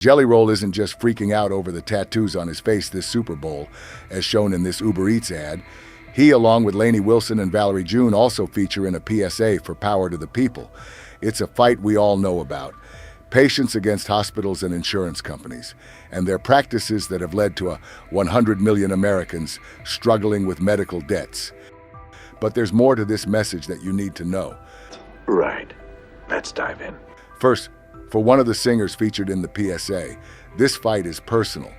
Jelly Roll isn't just freaking out over the tattoos on his face this Super Bowl, as shown in this Uber Eats ad. He, along with Lainey Wilson and Valerie June, also feature in a PSA for Power to the People. It's a fight we all know about. Patients against hospitals and insurance companies, and their practices that have led to 100 million Americans struggling with medical debts. But there's more to this message that you need to know. Right. Let's dive in. First, for one of the singers featured in the PSA, this fight is personal.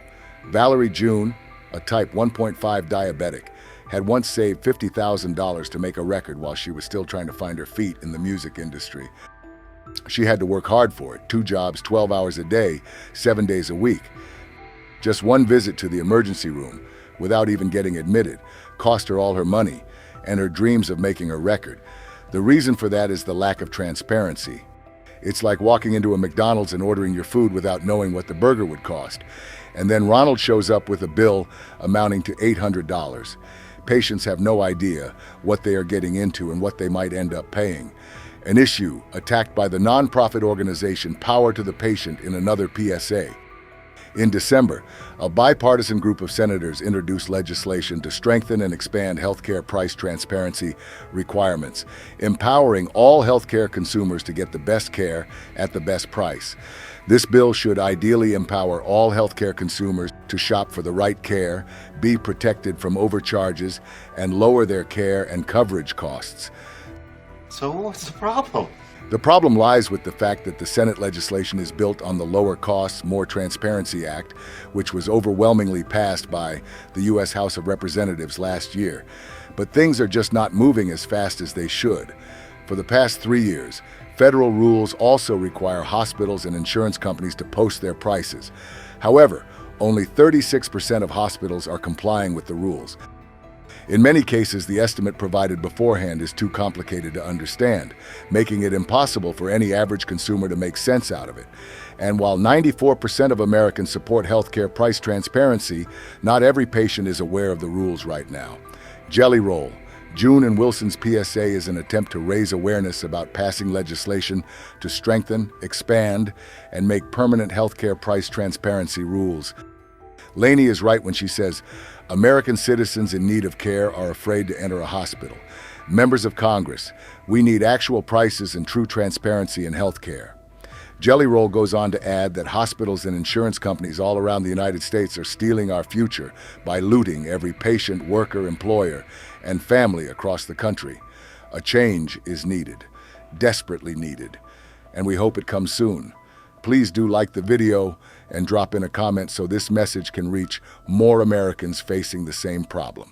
Valerie June, a type 1.5 diabetic, had once saved $50,000 to make a record while she was still trying to find her feet in the music industry. She had to work hard for it, 2 jobs, 12 hours a day, 7 days a week. Just one visit to the emergency room, without even getting admitted, cost her all her money and her dreams of making a record. The reason for that is the lack of transparency. It's like walking into a McDonald's and ordering your food without knowing what the burger would cost. And then Ronald shows up with a bill amounting to $800. Patients have no idea what they are getting into and what they might end up paying. An issue attacked by the nonprofit organization Power to the Patient in another PSA. In December, a bipartisan group of senators introduced legislation to strengthen and expand healthcare price transparency requirements, empowering all healthcare consumers to get the best care at the best price. This bill should ideally empower all healthcare consumers to shop for the right care, be protected from overcharges, and lower their care and coverage costs. So what's the problem? The problem lies with the fact that the Senate legislation is built on the Lower Costs, More Transparency Act, which was overwhelmingly passed by the U.S. House of Representatives last year. But things are just not moving as fast as they should. For the past 3 years, federal rules also require hospitals and insurance companies to post their prices. However, only 36% of hospitals are complying with the rules. In many cases, the estimate provided beforehand is too complicated to understand, making it impossible for any average consumer to make sense out of it. And while 94% of Americans support healthcare price transparency, not every patient is aware of the rules right now. Jelly Roll, June and Wilson's PSA is an attempt to raise awareness about passing legislation to strengthen, expand, and make permanent healthcare price transparency rules. Lainey is right when she says, American citizens in need of care are afraid to enter a hospital. Members of Congress, we need actual prices and true transparency in health care. Jelly Roll goes on to add that hospitals and insurance companies all around the United States are stealing our future by looting every patient, worker, employer, and family across the country. A change is needed, desperately needed, and we hope it comes soon. Please do like the video and drop in a comment so this message can reach more Americans facing the same problem.